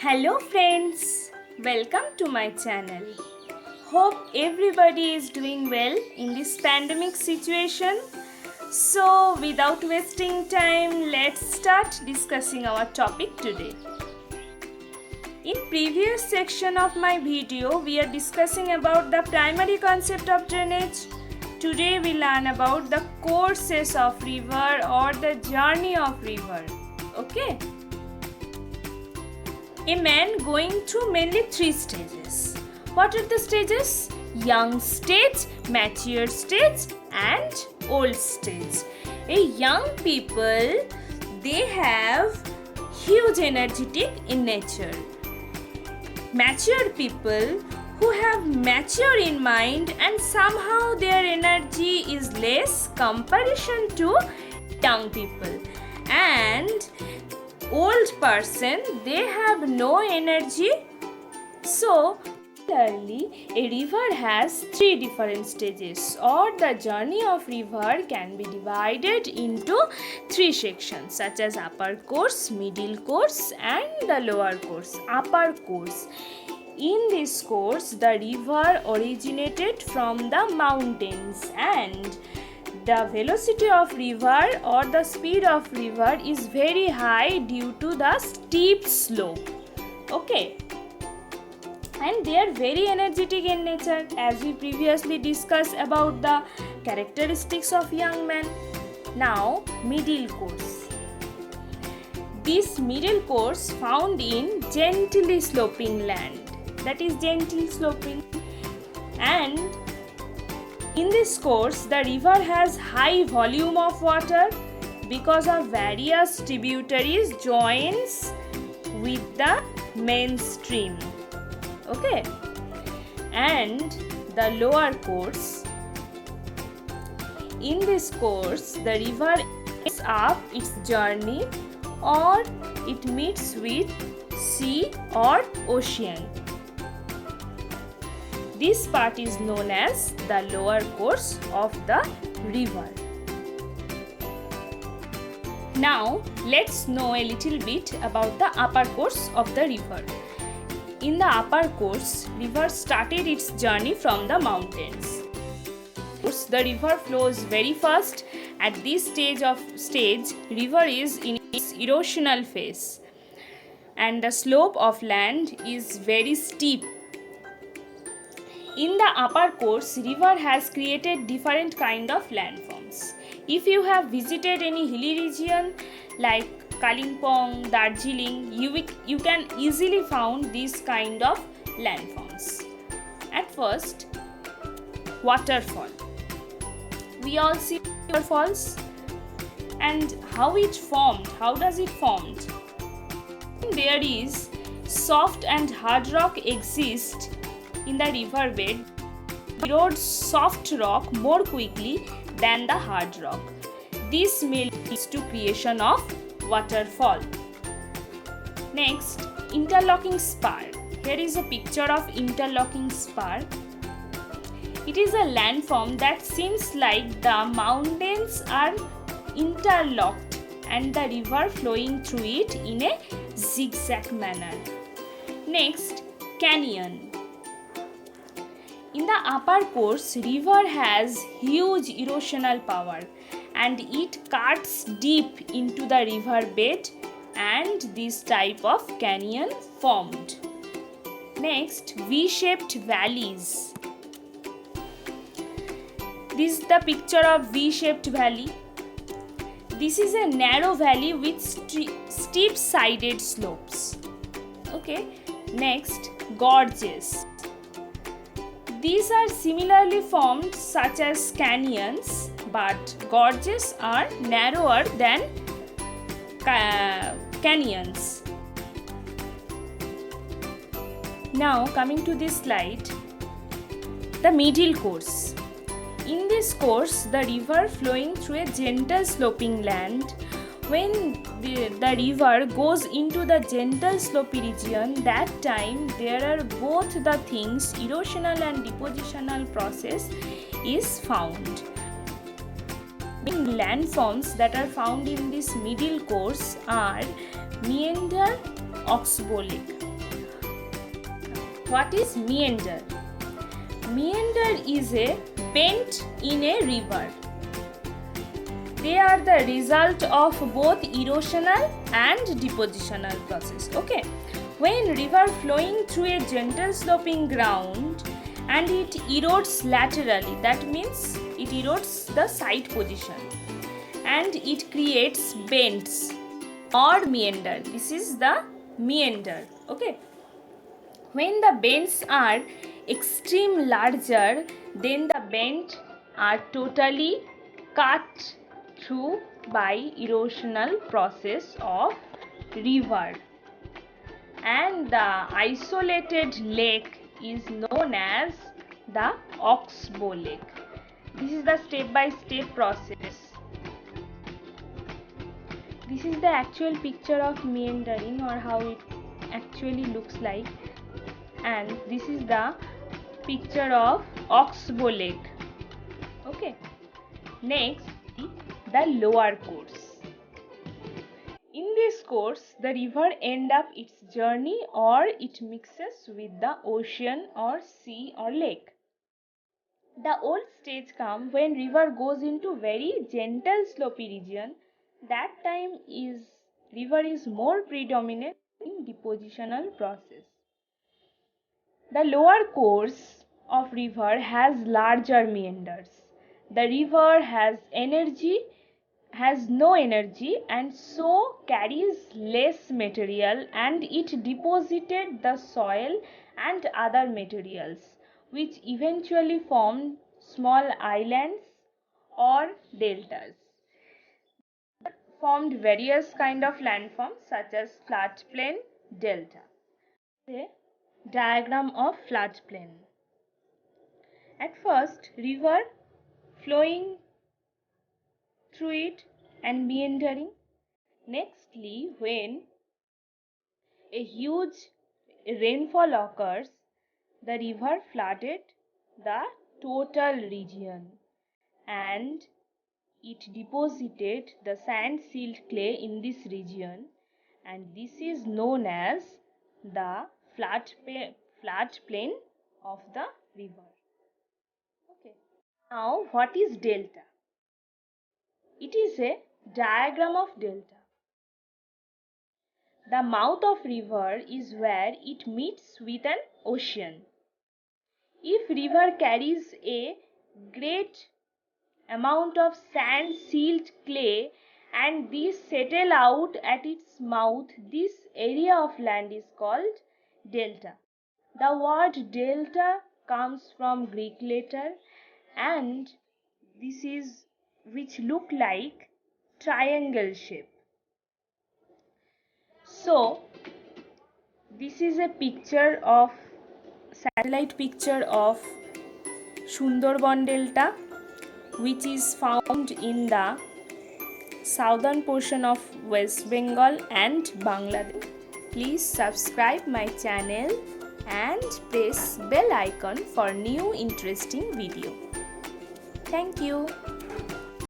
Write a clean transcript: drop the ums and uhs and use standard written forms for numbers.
Hello friends, welcome to my channel. Hope everybody is doing well in this pandemic situation. So without wasting time, let's start discussing our topic today. In previous section of my video, we are discussing about the primary concept of drainage. Today we learn about the courses of river or the journey of river. Okay? A man going through mainly three stages. What are the stages? Young stage, mature stage and old stage. A young people, they have huge energetic in nature. Mature people who have mature in mind and somehow their energy is less comparison to young people. And old person, they have no energy. So similarly, a river has three different stages, or the journey of river can be divided into three sections such as upper course, middle course and the lower course. Upper course, in this course the river originated from the mountains and the velocity of river or the speed of river is very high due to the steep slope. Okay, and they are very energetic in nature, as we previously discussed about the characteristics of young men. Now middle course. This middle course found in gently sloping land, that is gentle sloping, and in this course, the river has high volume of water because of various tributaries joins with the main stream. Okay, and the lower course. In this course, the river ends up its journey or it meets with sea or ocean. This part is known as the lower course of the river. Now let's know a little bit about the upper course of the river. In the upper course, river started its journey from the mountains. The river flows very fast. At this stage, river is in its erosional phase and the slope of land is very steep. In the upper course, river has created different kind of landforms. If you have visited any hilly region like Kalimpong, Darjeeling, you can easily find these kind of landforms. At first, waterfall. We all see waterfalls and how it formed. How does it formed? There is soft and hard rock exist in the river bed. Erodes soft rock more quickly than the hard rock. This may lead to creation of waterfall. Next, interlocking spar. Here is a picture of interlocking spar. It is a landform that seems like the mountains are interlocked and the river flowing through it in a zigzag manner. Next, canyon. In the upper course, river has huge erosional power and it cuts deep into the river bed and this type of canyon formed. Next, V-shaped valleys. This is the picture of V-shaped valley. This is a narrow valley with steep sided slopes. Okay. Next, gorges. These are similarly formed such as canyons, but gorges are narrower than canyons. Now coming to this slide, the middle course. In this course, the river flowing through a gentle sloping land. When the river goes into the gentle slopy region, that time there are both the things, erosional and depositional process is found. Landforms that are found in this middle course are meander oxbolic. what is meander? Meander is a bend in a river. They are the result of both erosional and depositional process. Okay, when river flowing through a gentle sloping ground and it erodes laterally, that means it erodes the side position and it creates bends or meander. This is the meander. Okay, when the bends are extreme larger, then the bends are totally cut through by erosional process of river, and the isolated lake is known as the oxbow lake. This is the step-by-step process. This is the actual picture of meandering, or how it actually looks like, and this is the picture of oxbow lake. Okay, next, the lower course. In this course, the river ends up its journey or it mixes with the ocean or sea or lake. The old stage comes when river goes into very gentle slopy region. That time river is more predominant in depositional process. The lower course of river has larger meanders. The river has no energy and so carries less material, and it deposited the soil and other materials which eventually formed small islands or deltas. Formed various kind of landforms such as floodplain, delta. A diagram of floodplain. At first, river flowing through it and meandering. Nextly, when a huge rainfall occurs, the river flooded the total region and it deposited the sand silt clay in this region, and this is known as the floodplain of the river. Okay. Now, what is delta? It is a diagram of delta. The mouth of river is where it meets with an ocean. If river carries a great amount of sand, silt, clay, and these settle out at its mouth, this area of land is called delta. The word delta comes from Greek letter, and this is which look like triangle shape. So this is a picture of satellite picture of Sundarban Delta, which is found in the southern portion of West Bengal and Bangladesh. Please subscribe my channel and press bell icon for new interesting video. Thank you.